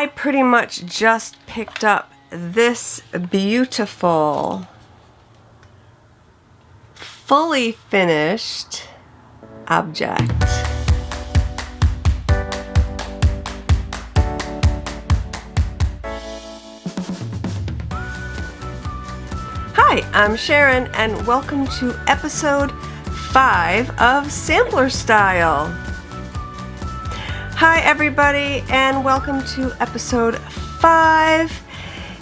I pretty much just picked up this beautiful, fully finished object. Hi, I'm Sharon and welcome to episode 5 of Sampler Style. Hi everybody and welcome to episode 5.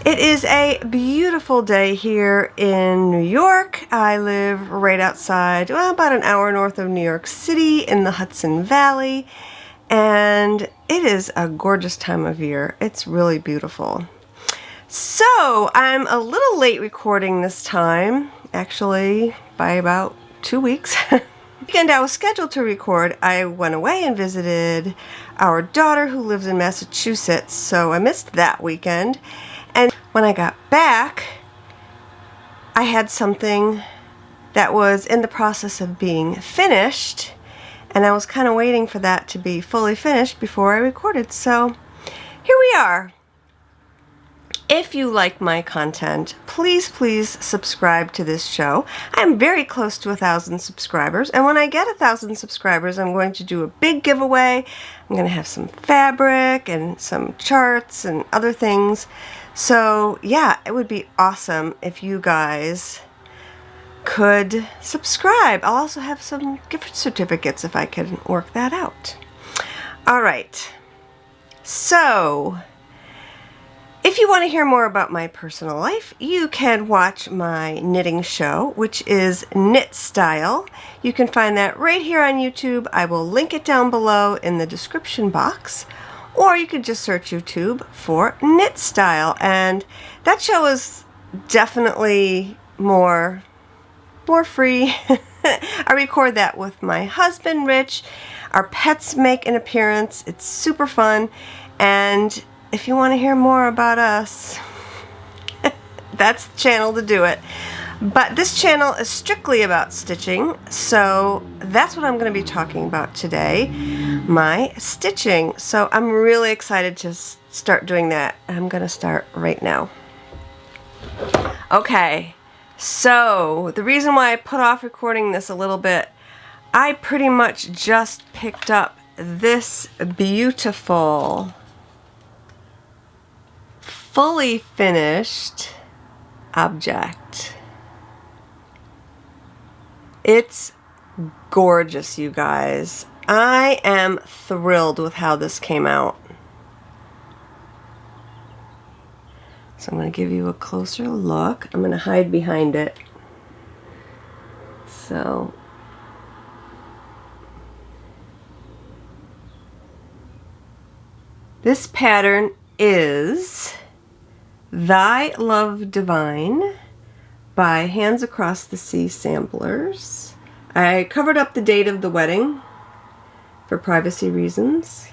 It is a beautiful day here in New York. I live right outside, well, about an hour north of New York City in the Hudson Valley, and it is a gorgeous time of year. It's really beautiful. So I'm a little late recording this time, actually by about 2 weeks. Weekend I was scheduled to record, I went away and visited our daughter who lives in Massachusetts, so I missed that weekend. And when I got back, I had something that was in the process of being finished, and I was kind of waiting for that to be fully finished before I recorded. So here we are. If you like my content, please subscribe to this show. I'm very close to 1,000 subscribers, and when I get 1,000 subscribers, I'm going to do a big giveaway. I'm going to have some fabric and some charts and other things. So yeah, it would be awesome if you guys could subscribe. I'll also have some gift certificates if I can work that out. All right, so if you want to hear more about my personal life, you can watch my knitting show, which is Knit Style. You can find that right here on YouTube. I will link it down below in the description box, or you could just search YouTube for Knit Style, and that show is definitely more free. I record that with my husband, Rich. Our pets make an appearance. It's super fun, and if you want to hear more about us, that's the channel to do it. But this channel is strictly about stitching, so that's what I'm going to be talking about today, my stitching. So I'm really excited to start doing that. I'm going to start right now. Okay, so the reason why I put off recording this a little bit, I pretty much just picked up this beautiful, fully finished object. It's gorgeous, you guys. I am thrilled with how this came out. So I'm going to give you a closer look. I'm going to hide behind it. So this pattern is Thy Love Divine by Hands Across the Sea Samplers. I covered up the date of the wedding for privacy reasons.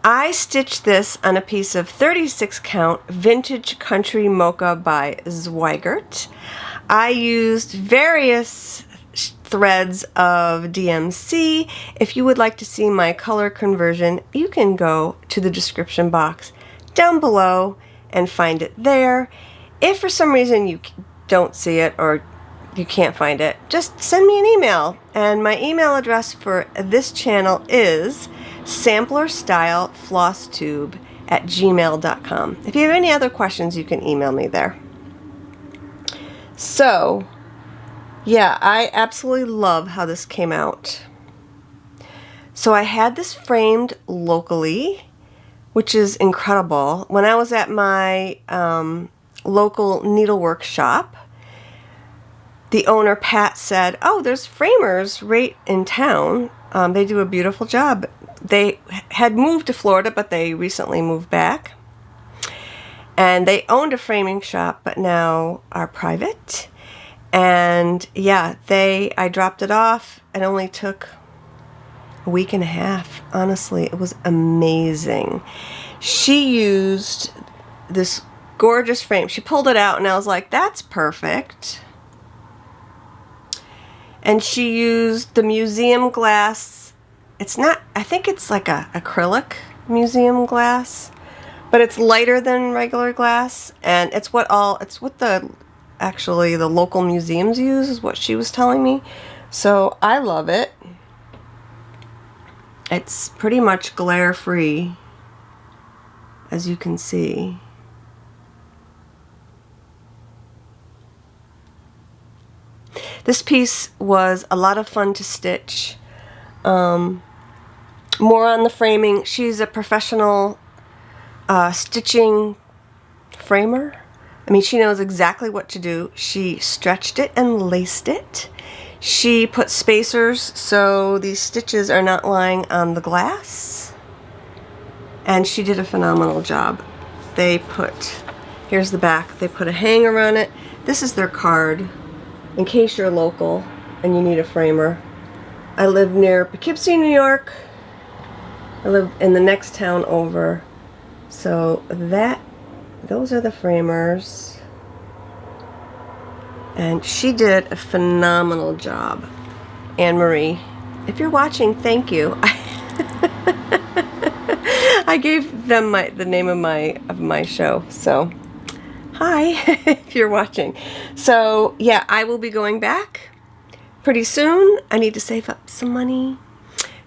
I stitched this on a piece of 36 count Vintage Country Mocha by Zweigert. I used various threads of DMC. If you would like to see my color conversion, you can go to the description box down below and find it there. If for some reason you don't see it or you can't find it, just send me an email. And my email address for this channel is samplerstyleflosstube@gmail.com. If you have any other questions, you can email me there. So yeah, I absolutely love how this came out. So I had this framed locally, which is incredible. When I was at my local needlework shop, the owner, Pat, said, oh, there's framers right in town. They do a beautiful job. They had moved to Florida, but they recently moved back. And they owned a framing shop, but now are private. And yeah, I dropped it off. It only took a week and a half. Honestly, it was amazing. She used this gorgeous frame. She pulled it out and I was like, that's perfect. And she used the museum glass. It's not, I think it's like a acrylic museum glass, but it's lighter than regular glass, and it's what the actually the local museums use, is what she was telling me. So I love it. It's pretty much glare free, as you can see. This piece was a lot of fun to stitch. More on the framing. She's a professional stitching framer. I mean, she knows exactly what to do. She stretched it and laced it. She put spacers so these stitches are not lying on the glass. And she did a phenomenal job. They put, here's the back, they put a hanger on it. This is their card, in case you're local and you need a framer. I live near Poughkeepsie, New York. I live in the next town over. So those are the framers. And she did a phenomenal job. Anne-Marie, if you're watching, thank you. I gave them the name of my show. So hi, if you're watching. So yeah, I will be going back pretty soon. I need to save up some money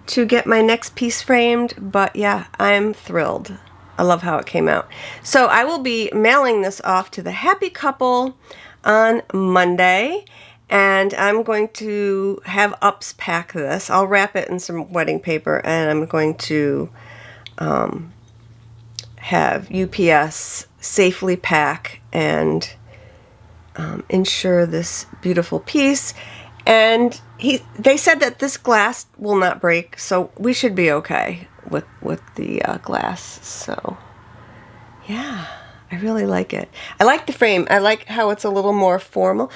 to get my next piece framed, but yeah, I'm thrilled. I love how it came out. So I will be mailing this off to the happy couple on Monday, and I'm going to have Ups pack this. I'll wrap it in some wedding paper, and I'm going to have UPS safely pack and ensure this beautiful piece. And they said that this glass will not break, so we should be okay with the glass. So yeah, I really like it. I like the frame. I like how it's a little more formal.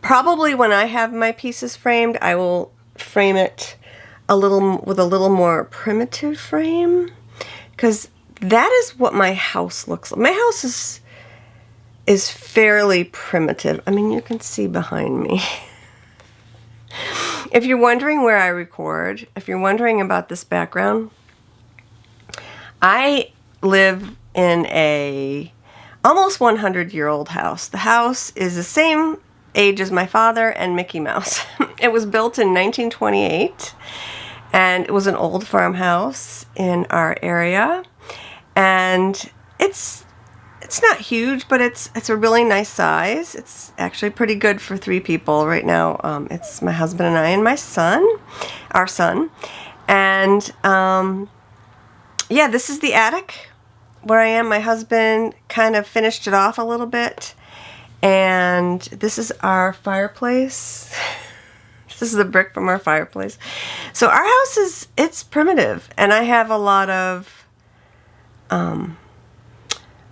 Probably when I have my pieces framed, I will frame it with a little more primitive frame, because that is what my house looks like. My house is fairly primitive. I mean, you can see behind me. If you're wondering where I record, if you're wondering about this background, I live in a almost 100-year-old house. The house is the same age as my father and Mickey Mouse. It was built in 1928, and it was an old farmhouse in our area. And it's not huge, but it's a really nice size. It's actually pretty good for 3 people right now. It's my husband and I and my son, our son. And yeah, this is the attic where I am. My husband kind of finished it off a little bit. And this is our fireplace. This is the brick from our fireplace. So our house it's primitive, and I have a lot of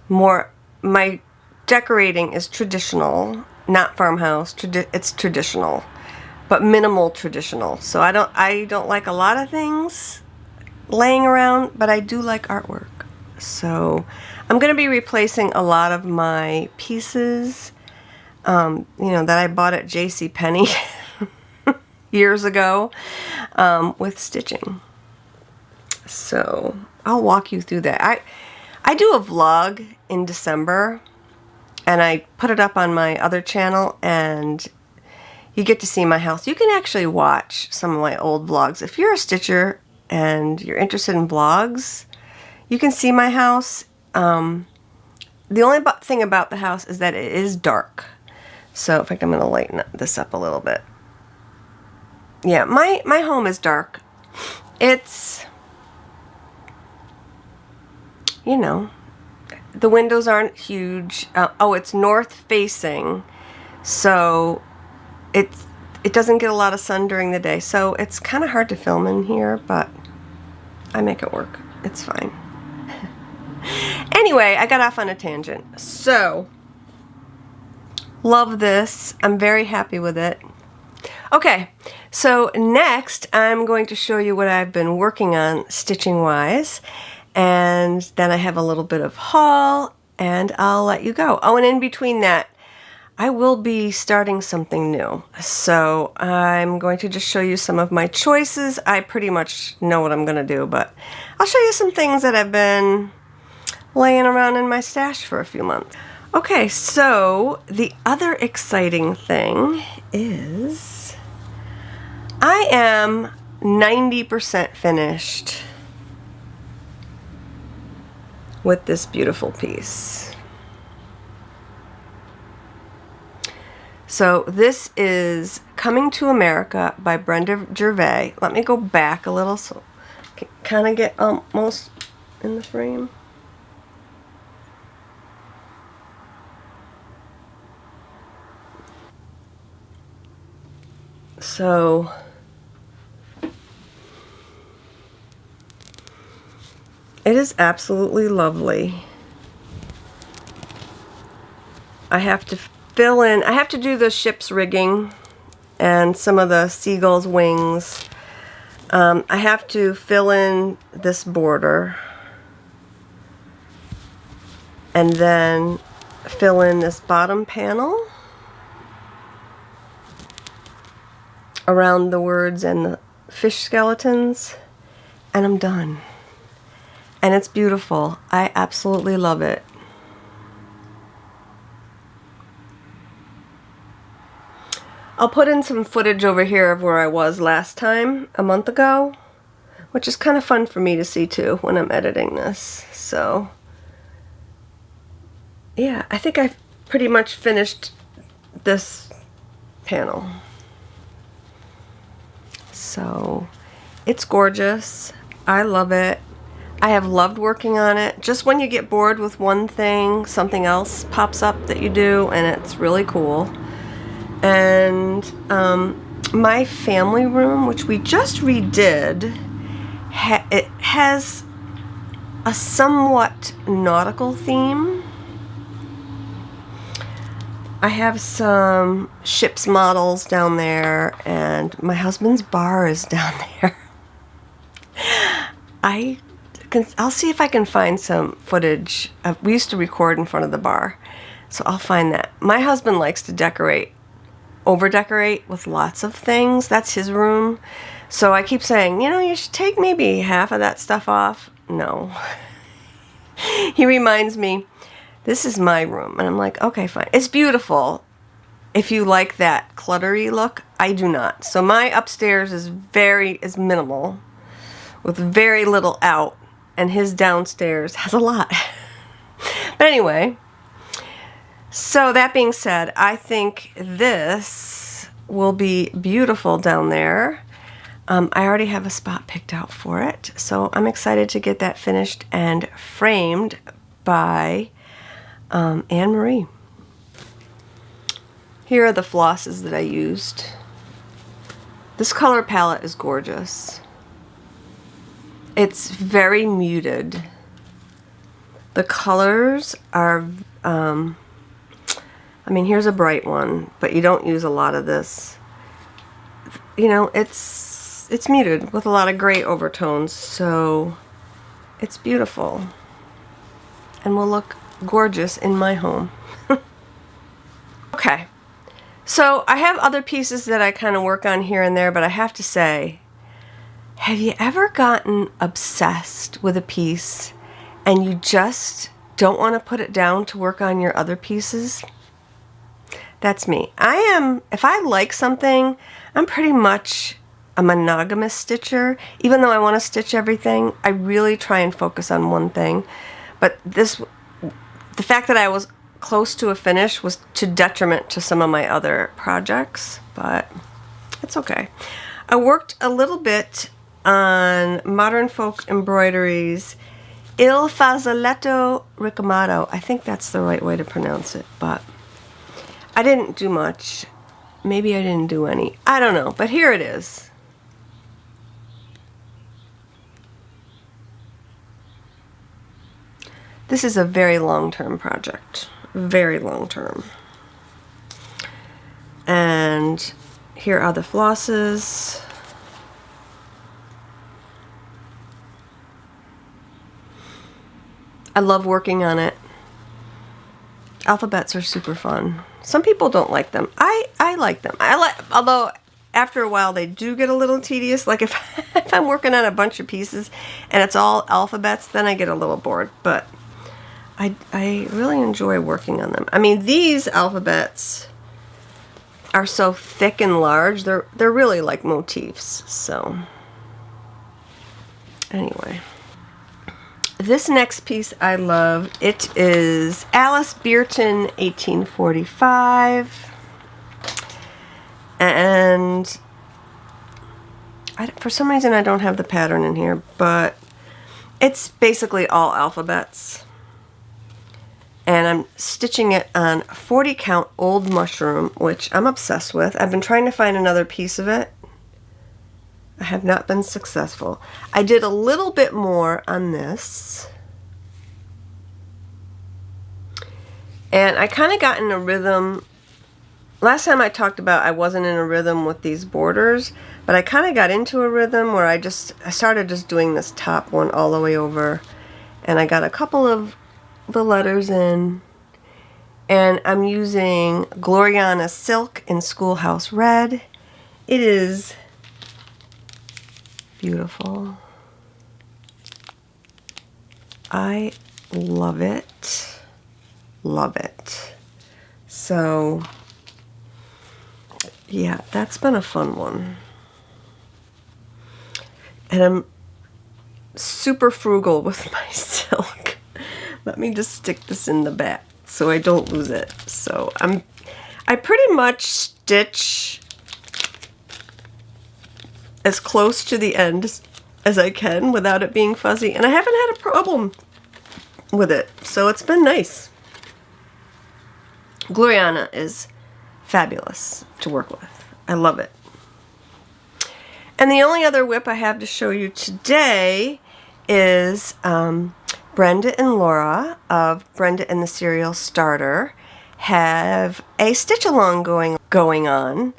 my decorating is traditional, not farmhouse. It's traditional, but minimal traditional. So I don't like a lot of things laying around, but I do like artwork. So I'm going to be replacing a lot of my pieces, that I bought at JCPenney years ago, with stitching. So I'll walk you through that. I do a vlog in December, and I put it up on my other channel, and you get to see my house. You can actually watch some of my old vlogs. If you're a stitcher and you're interested in vlogs, you can see my house. The only thing about the house is that it is dark. So in fact, I'm going to lighten this up a little bit. Yeah, my home is dark. It's, the windows aren't huge. It's north facing, so it doesn't get a lot of sun during the day. So it's kind of hard to film in here, but I make it work. It's fine. Anyway, I got off on a tangent. So, love this. I'm very happy with it. Okay, so next I'm going to show you what I've been working on stitching wise, and then I have a little bit of haul, and I'll let you go. Oh, and in between that, I will be starting something new. So I'm going to just show you some of my choices. I pretty much know what I'm going to do, but I'll show you some things that have been laying around in my stash for a few months. Okay, so the other exciting thing is I am 90% finished with this beautiful piece. So this is Coming to America by Brenda Gervais. Let me go back a little so I can kind of get almost in the frame. So it is absolutely lovely. I have to fill in, I have to do the ship's rigging and some of the seagull's wings. I have to fill in this border and then fill in this bottom panel around the words and the fish skeletons, and I'm done. And it's beautiful. I absolutely love it. I'll put in some footage over here of where I was last time, a month ago, which is kind of fun for me to see too when I'm editing this. So, yeah, I think I've pretty much finished this panel. So, it's gorgeous. I love it. I have loved working on it. Just when you get bored with one thing, something else pops up that you do, and it's really cool. And my family room, which we just redid, it has a somewhat nautical theme. I have some ship's models down there, and my husband's bar is down there. I'll see if I can find some footage. We used to record in front of the bar, so I'll find that. My husband likes to decorate, over-decorate with lots of things. That's his room. So I keep saying, you know, you should take maybe half of that stuff off. No. He reminds me, this is my room. And I'm like, okay, fine. It's beautiful if you like that cluttery look. I do not. So my upstairs is minimal, with very little out, and his downstairs has a lot. But anyway, so that being said, I think this will be beautiful down there. I already have a spot picked out for it, so I'm excited to get that finished and framed by Anne-Marie. Here are the flosses that I used. This color palette is gorgeous. It's very muted. The colors are, I mean, here's a bright one, but you don't use a lot of this. You know, it's muted with a lot of gray overtones, so it's beautiful and will look gorgeous in my home. Okay, so I have other pieces that I kind of work on here and there, but I have to say, have you ever gotten obsessed with a piece and you just don't want to put it down to work on your other pieces? That's me. If I like something, I'm pretty much a monogamous stitcher. Even though I want to stitch everything, I really try and focus on one thing. But the fact that I was close to a finish was to detriment to some of my other projects, but it's okay. I worked a little bit on Modern Folk Embroidery's Il Fazzoletto Ricamato. I think that's the right way to pronounce it, but I didn't do much. Maybe I didn't do any. I don't know, but here it is. This is a very long-term project. Very long-term. And here are the flosses. I love working on it. Alphabets are super fun. Some people don't like them. I like them. Although after a while they do get a little tedious. Like if, if I'm working on a bunch of pieces and it's all alphabets, then I get a little bored. But I really enjoy working on them. I mean, these alphabets are so thick and large. They're really like motifs. So anyway, this next piece I love. It is Alice Biertpn 1845, and for some reason I don't have the pattern in here, but it's basically all alphabets. And I'm stitching it on 40 count old mushroom, which I'm obsessed with. I've been trying to find another piece of it. I have not been successful. I did a little bit more on this. And I kind of got in a rhythm. Last time I talked about I wasn't in a rhythm with these borders, but I kind of got into a rhythm where I started just doing this top one all the way over. And I got a couple of the letters in, and I'm using Gloriana Silk in Schoolhouse Red. It is beautiful. I love it. Love it. So yeah, that's been a fun one. And I'm super frugal with my silk. Let me just stick this in the back so I don't lose it. So I pretty much stitch as close to the end as I can without it being fuzzy, and I haven't had a problem with it, so it's been nice. Gloriana is fabulous to work with. I love it. And the only other whip I have to show you today is Brenda and Laura of Brenda and the Serial Starter have a stitch along going on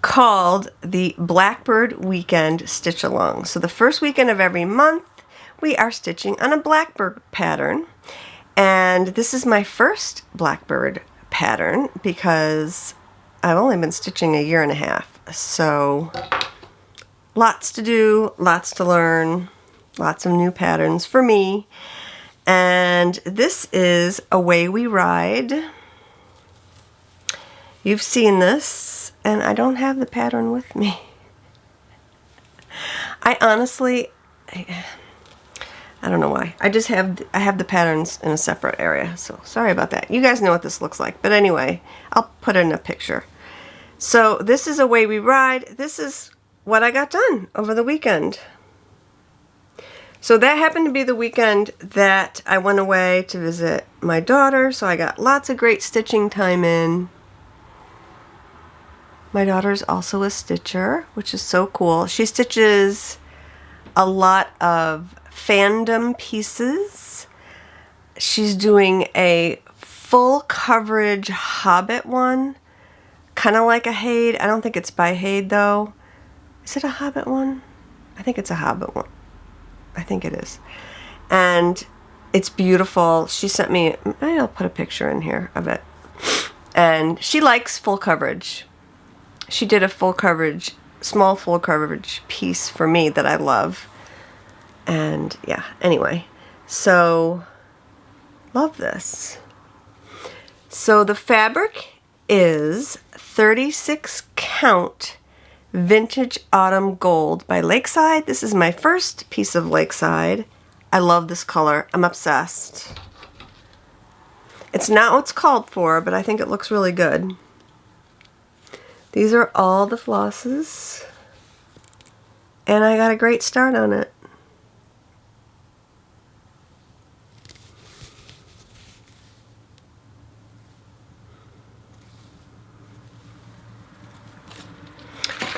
called the Blackbird Weekend Stitch Along. So the first weekend of every month we are stitching on a Blackbird pattern, and this is my first Blackbird pattern because I've only been stitching a year and a half. So lots to do, lots to learn, lots of new patterns for me. And this is Away We Ride. You've seen this, and I don't have the pattern with me. I honestly, I don't know why. I have the patterns in a separate area, so sorry about that. You guys know what this looks like, but anyway, I'll put in a picture. So this is Away We Ride. This is what I got done over the weekend. So that happened to be the weekend that I went away to visit my daughter, so I got lots of great stitching time in. My daughter's also a stitcher, which is so cool. She stitches a lot of fandom pieces. She's doing a full coverage Hobbit one, kind of like a Haid. I don't think it's by Haid though. Is it a Hobbit one? I think it's a Hobbit one. I think it is. And it's beautiful. She sent me, maybe I'll put a picture in here of it. And she likes full coverage. She did a full coverage, small full coverage piece for me that I love. And yeah, anyway, so love this. So the fabric is 36 count Vintage Autumn Gold by Lakeside. This is my first piece of Lakeside. I love this color. I'm obsessed. It's not what's called for, but I think it looks really good. These are all the flosses, and I got a great start on it.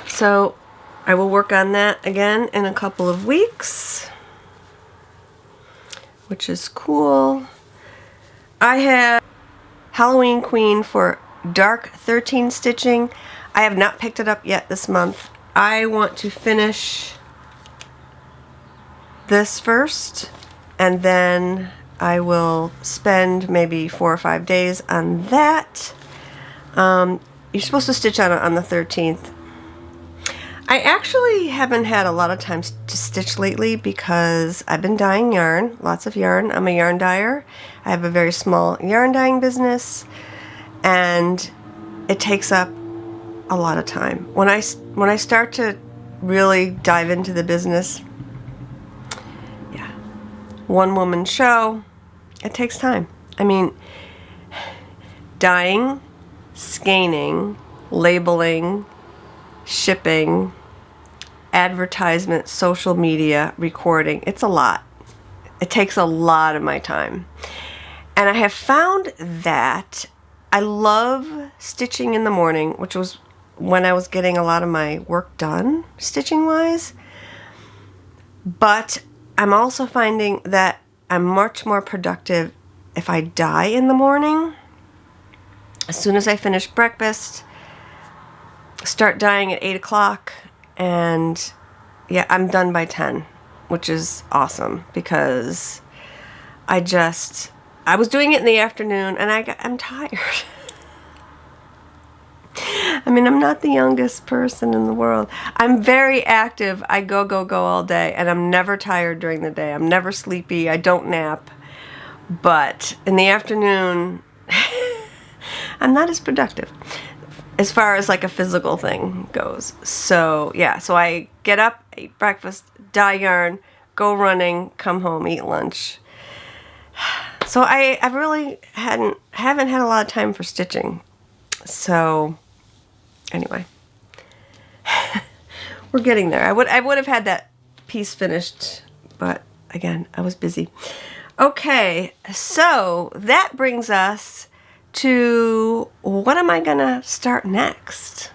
So I will work on that again in a couple of weeks, which is cool. I have Halloween Queen for dark 13 stitching. I have not picked it up yet this month. I want to finish this first, and then I will spend maybe 4 or 5 days on that. You're supposed to stitch on the 13th. I actually haven't had a lot of time to stitch lately because I've been dyeing yarn, lots of yarn. I'm a yarn dyer. I have a very small yarn dyeing business, and it takes up a lot of time. When I start to really dive into the business, yeah, one woman show, it takes time. I mean, dyeing, scanning, labeling, shipping, advertisement, social media, recording. It's a lot. It takes a lot of my time. And I have found that I love stitching in the morning, which was when I was getting a lot of my work done, stitching wise. But I'm also finding that I'm much more productive if I dye in the morning. As soon as I finish breakfast, start dyeing at 8 o'clock, and yeah, I'm done by 10, which is awesome because I was doing it in the afternoon and I'm tired. I mean, I'm not the youngest person in the world. I'm very active. I go all day, and I'm never tired during the day. I'm never sleepy. I don't nap. But in the afternoon, I'm not as productive as far as like a physical thing goes. So yeah, so I get up, eat breakfast, dye yarn, go running, come home, eat lunch. So I really haven't had a lot of time for stitching. So anyway, we're getting there. I would have had that piece finished, but again, I was busy. Okay, so that brings us to what am I gonna start next?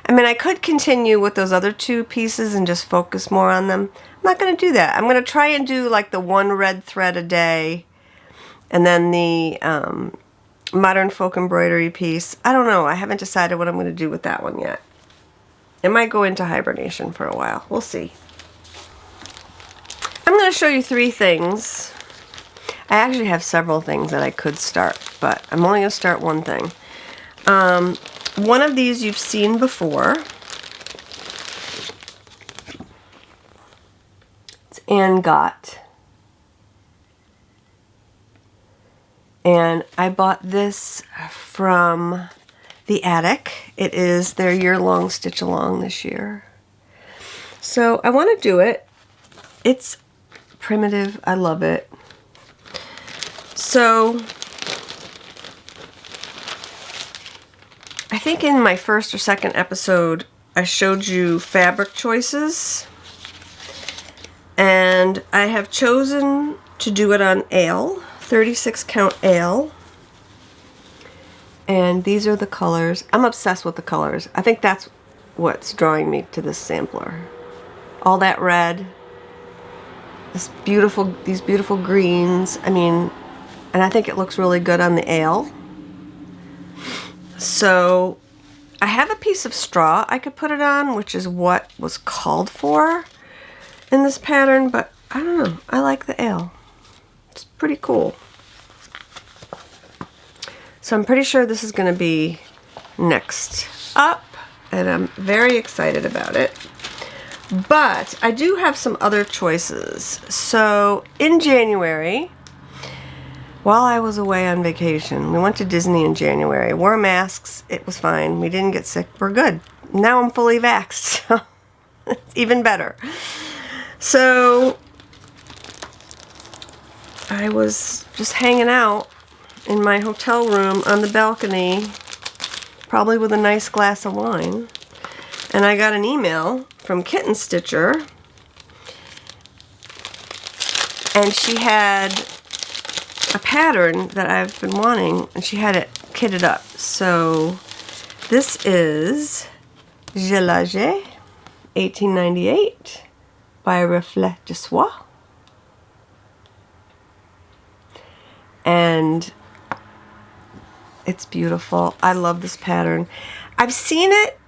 I mean, I could continue with those other two pieces and just focus more on them. I'm not gonna do that. I'm gonna try and do like the one red thread a day, and then the modern folk embroidery piece. I don't know. I haven't decided what I'm gonna do with that one yet. It might go into hibernation for a while. We'll see. I'm gonna show you 3 things. I actually have several things that I could start, but I'm only going to start one thing. One of these you've seen before. It's Angot. And I bought this from the Attic. It is their year-long stitch along this year. So I want to do it. It's primitive. I love it. So, I think in my first or second episode, I showed you fabric choices. And I have chosen to do it on ale, 36 count ale. And these are the colors. I'm obsessed with the colors. I think that's what's drawing me to this sampler. All that red, these beautiful greens. I mean, and I think it looks really good on the ale. So I have a piece of straw I could put it on, which is what was called for in this pattern, but I don't know. I like the ale. It's pretty cool. So I'm pretty sure this is going to be next up, and I'm very excited about it. But I do have some other choices. So in January, while I was away on vacation, we went to Disney in January, wore masks, it was fine, we didn't get sick, we're good. Now I'm fully vaxxed, so it's even better. So I was just hanging out in my hotel room on the balcony, probably with a nice glass of wine, and I got an email from Kitten Stitcher, and she had a pattern that I've been wanting, and she had it kitted up. So this is Gelage 1898 by Reflet de Soie, and it's beautiful. I love this pattern. I've seen it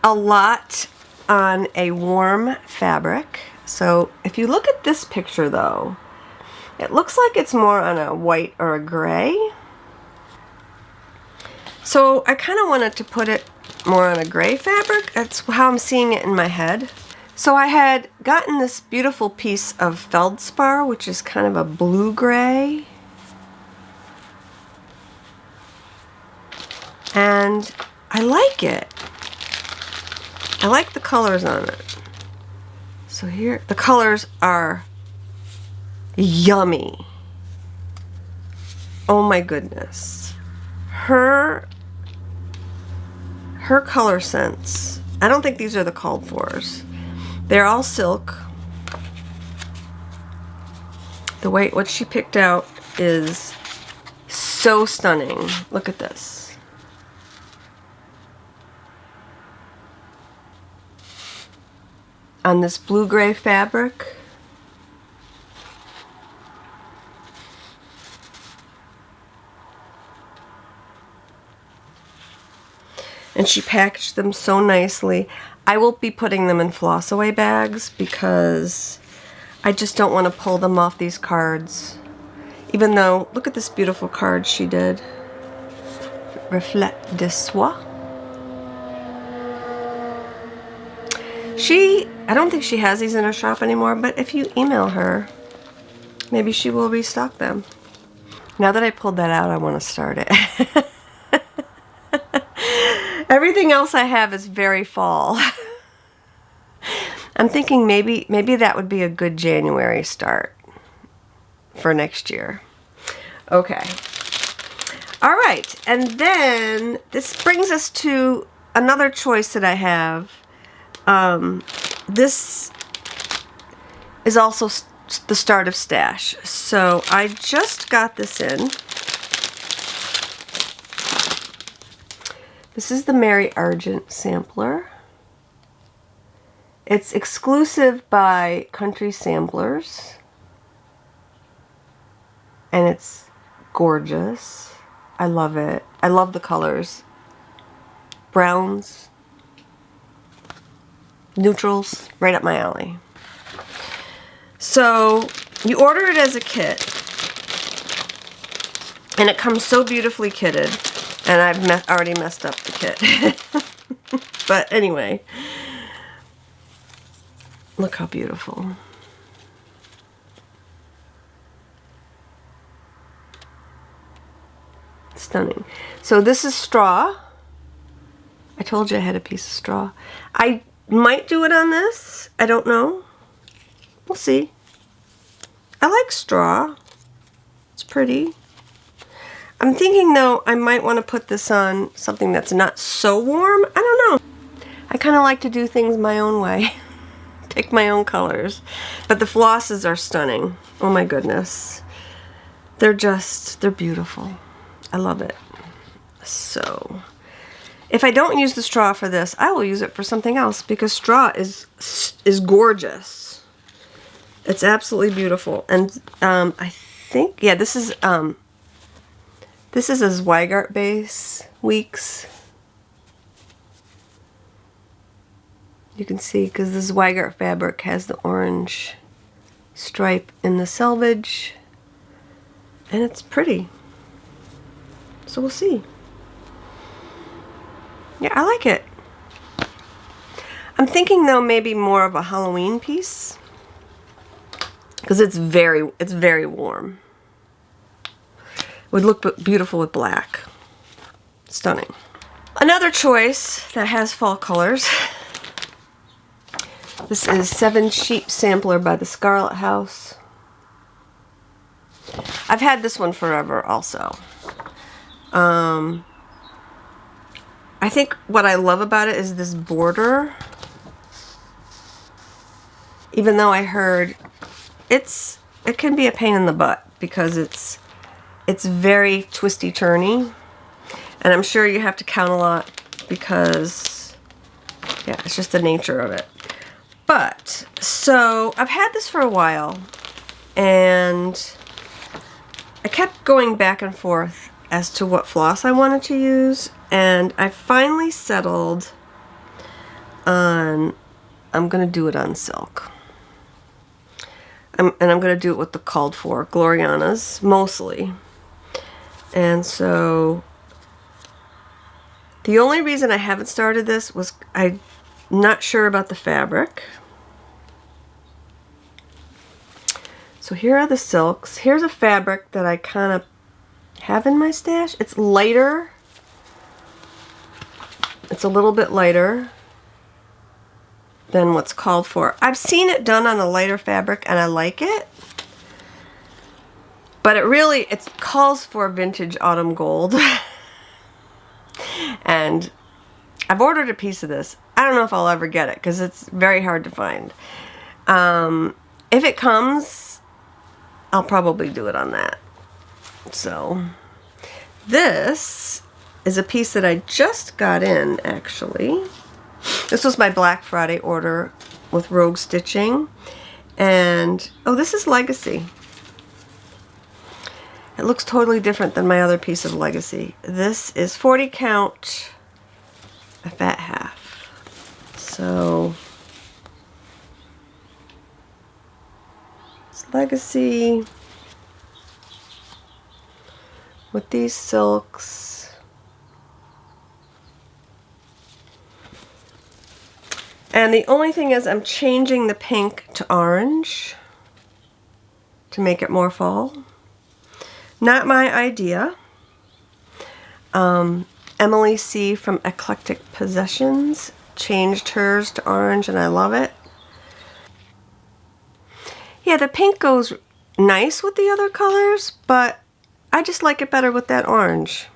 a lot on a warm fabric. So if you look at this picture though, it looks like it's more on a white or a gray. So I kind of wanted to put it more on a gray fabric. That's how I'm seeing it in my head. So I had gotten this beautiful piece of feldspar, which is kind of a blue-gray. And I like it. I like the colors on it. So here, the colors are yummy. Oh my goodness. Her color sense. I don't think these are the called fors. They're all silk. The way what she picked out is so stunning. Look at this. On this blue-gray fabric. And she packaged them so nicely. I will be putting them in floss away bags because I just don't want to pull them off these cards. Even though, look at this beautiful card she did. Reflet de soie. I don't think she has these in her shop anymore, but if you email her, maybe she will restock them. Now that I pulled that out, I want to start it. Everything else I have is very fall. I'm thinking maybe that would be a good January start for next year. Okay. All right. And then this brings us to another choice that I have. This is also the start of stash. So I just got this in. This is the Mary Argent sampler. It's exclusive by Country Samplers. And it's gorgeous. I love it. I love the colors. Browns, neutrals, right up my alley. So you order it as a kit. And it comes so beautifully kitted. And I've already messed up the kit. But anyway, look how beautiful. Stunning. So this is straw. I told you I had a piece of straw. I might do it on this. I don't know. We'll see. I like straw. It's pretty. I'm thinking, though, I might want to put this on something that's not so warm. I don't know. I kind of like to do things my own way. Pick my own colors. But the flosses are stunning. Oh, my goodness. They're beautiful. I love it. So, if I don't use the straw for this, I will use it for something else because straw is gorgeous. It's absolutely beautiful. And I think, yeah, this is a Zweigart base, Weeks. You can see because the Zweigart fabric has the orange stripe in the selvage. And it's pretty. So we'll see. Yeah, I like it. I'm thinking though maybe more of a Halloween piece because it's very warm. Would look beautiful with black. Stunning. Another choice that has fall colors. This is 7 Sheep Sampler by the Scarlet House. I've had this one forever also. I think what I love about it is this border. Even though I heard it can be a pain in the butt because it's very twisty turny, and I'm sure you have to count a lot because yeah, it's just the nature of it. But so I've had this for a while and I kept going back and forth as to what floss I wanted to use, and I finally settled on I'm gonna do it on silk. And I'm gonna do it with the called for Glorianas mostly. And so The only reason I haven't started this was I'm not sure about the fabric. So here are the silks. Here's a fabric that I kind of have in my stash. It's lighter. It's a little bit lighter than what's called for. I've seen it done on a lighter fabric and I like it. But it calls for vintage autumn gold. And I've ordered a piece of this. I don't know if I'll ever get it because it's very hard to find. If it comes, I'll probably do it on that. So this is a piece that I just got in, actually. This was my Black Friday order with Rogue Stitching. And, oh, this is Legacy. It looks totally different than my other piece of Legacy. This is 40 count, a fat half. So, it's Legacy with these silks. And the only thing is I'm changing the pink to orange to make it more fall. Not my idea. Emily C. from Eclectic Possessions changed hers to orange and I love it. Yeah, the pink goes nice with the other colors, but I just like it better with that orange.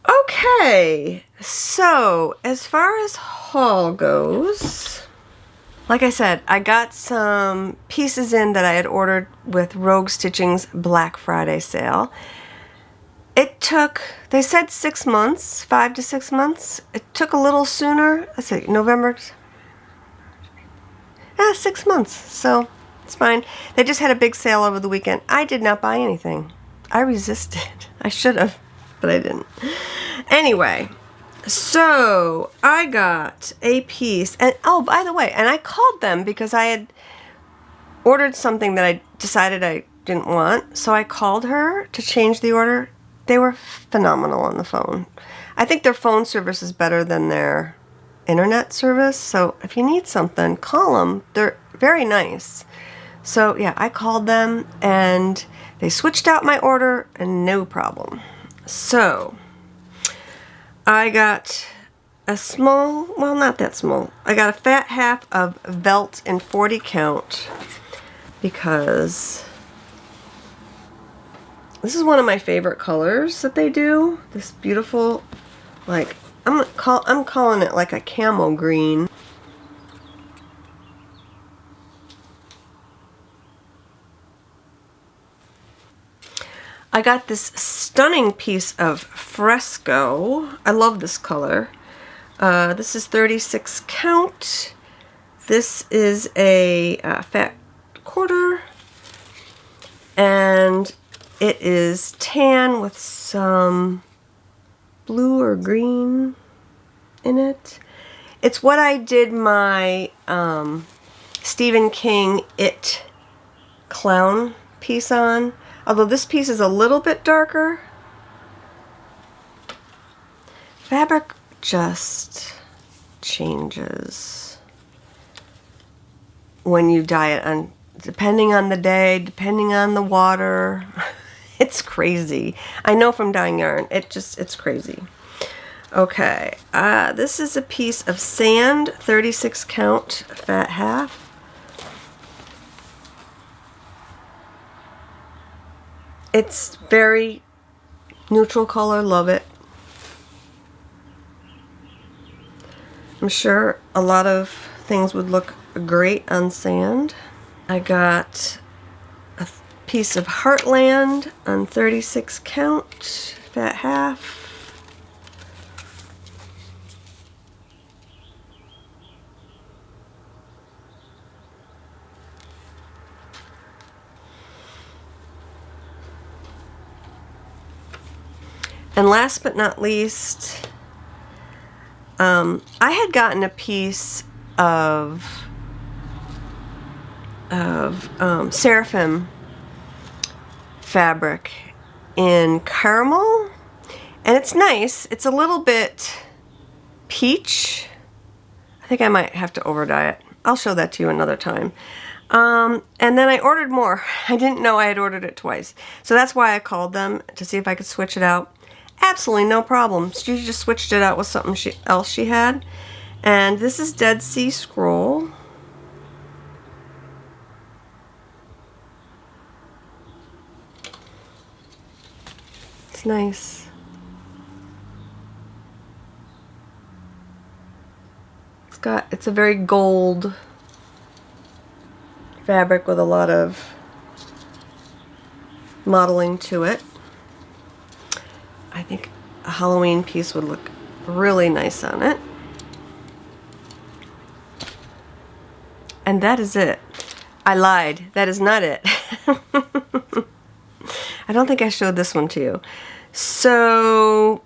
Okay, so as far as haul goes, like I said, I got some pieces in that I had ordered with Rogue Stitching's Black Friday sale. It took, they said 6 months, 5 to 6 months. It took a little sooner. Let's see, November, 6 months, so it's fine. They just had a big sale over the weekend. I did not buy anything. I resisted. I should have, but I didn't. Anyway. So, I got a piece, and oh, by the way, and I called them because I had ordered something that I decided I didn't want, so I called her to change the order. They were phenomenal on the phone. I think their phone service is better than their internet service, so if you need something, call them. They're very nice. So, yeah, I called them, and they switched out my order, and no problem. So, I got a small, well, not that small. I got a fat half of Velt in 40 count because this is one of my favorite colors that they do. This beautiful, like, I'm calling it like a camel green. I got this stunning piece of fresco. I love this color. This is 36 count. This is a fat quarter. And it is tan with some blue or green in it. It's what I did my Stephen King It clown piece on. Although this piece is a little bit darker. Fabric just changes when you dye it, on depending on the day, depending on the water. It's crazy. I know from dyeing yarn, it's crazy. Okay, this is a piece of sand, 36 count, fat half. It's very neutral color, love it. I'm sure a lot of things would look great on sand. I got a piece of Heartland on 36 count, fat half. And last but not least, I had gotten a piece of Seraphim fabric in caramel, And it's nice. It's a little bit peach. I think I might have to over dye it. I'll show that to you another time. And then I ordered more. I didn't know I had ordered it twice. So that's why I called them to see if I could switch it out. Absolutely no problem. She just switched it out with something else she had. And this is Dead Sea Scroll. It's nice. It's a very gold fabric with a lot of modeling to it. I think a Halloween piece would look really nice on it. And that is it. I lied. That is not it. I don't think I showed this one to you. So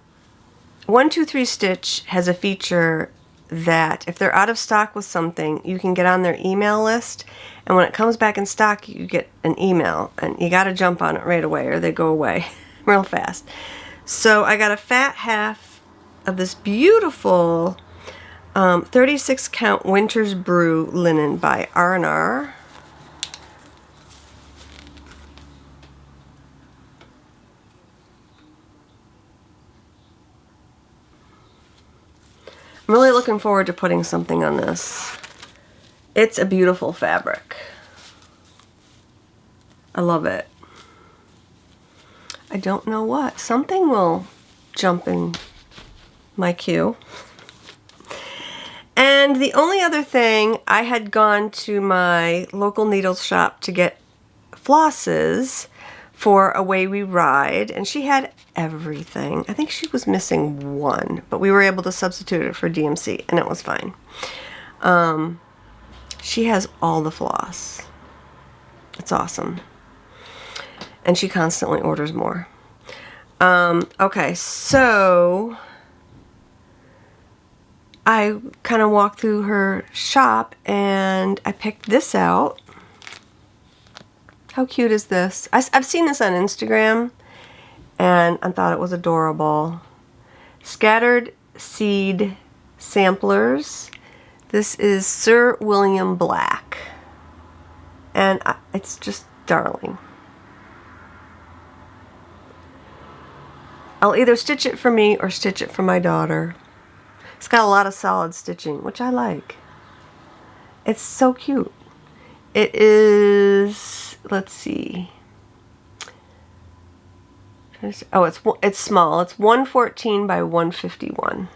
123 Stitch has a feature that if they're out of stock with something, you can get on their email list, and when it comes back in stock, you get an email, and you got to jump on it right away or they go away real fast. So I got a fat half of this beautiful 36 count Winter's Brew linen by R&R. I'm really looking forward to putting something on this. It's a beautiful fabric. I love it. I don't know what. Something will jump in my queue. And the only other thing, I had gone to my local needles shop to get flosses for Away We Ride, and she had everything. I think she was missing one, but we were able to substitute it for DMC, and it was fine. She has all the floss. It's awesome. And she constantly orders more. Okay, so I kind of walked through her shop and I picked this out. How cute is this? I've seen this on Instagram and I thought it was adorable. Scattered Seed Samplers. This is Sir William Black. And it's just darling. I'll either stitch it for me or stitch it for my daughter. It's got a lot of solid stitching, which I like. It's so cute. It is, let's see. Oh, it's small. It's 114 by 151.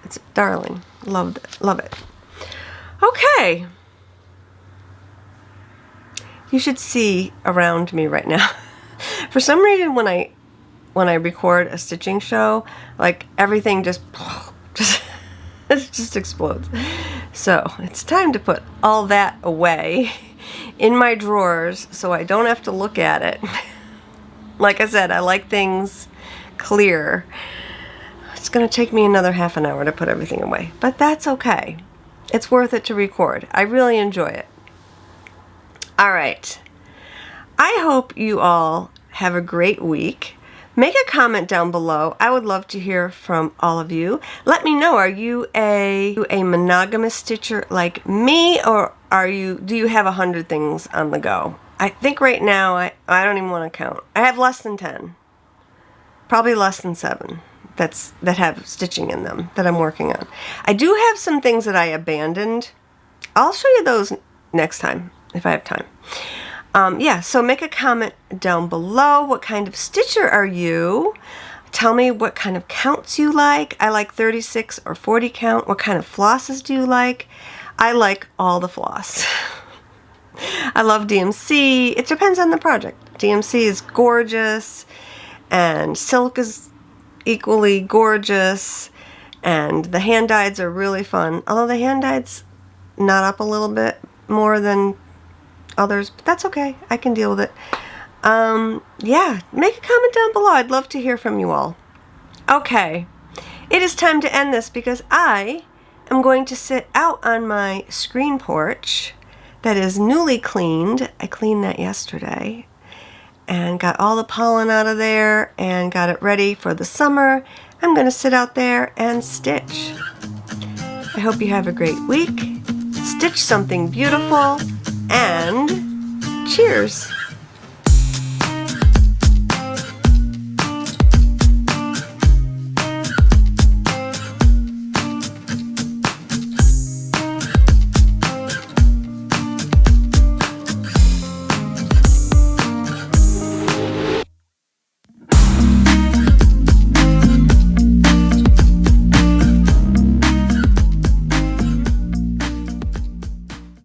It's darling. Love it. Okay. You should see around me right now. For some reason, when I record a stitching show, like everything just it just explodes. So it's time to put all that away in my drawers so I don't have to look at it. Like I said, I like things clear. It's going to take me another half an hour to put everything away, but that's okay. It's worth it to record. I really enjoy it. All right. I hope you all have a great week. Make a comment down below. I would love to hear from all of you. Let me know, are you a monogamous stitcher like me, or do you have 100 things on the go? I think right now, I don't even want to count. I have less than 10. Probably less than 7 that have stitching in them that I'm working on. I do have some things that I abandoned. I'll show you those next time if I have time. Yeah, so make a comment down below. What kind of stitcher are you? Tell me what kind of counts you like. I like 36 or 40 count. What kind of flosses do you like? I like all the floss. I love DMC. It depends on the project. DMC is gorgeous, and silk is equally gorgeous, and the hand dyeds are really fun. Although the hand dyeds knot up a little bit more than others, but that's okay. I can deal with it. Yeah, make a comment down below. I'd love to hear from you all. Okay, it is time to end this because I am going to sit out on my screen porch that is newly cleaned. I cleaned that yesterday. and got all the pollen out of there and got it ready for the summer. I'm going to sit out there and stitch. I hope you have a great week. Stitch something beautiful, and cheers!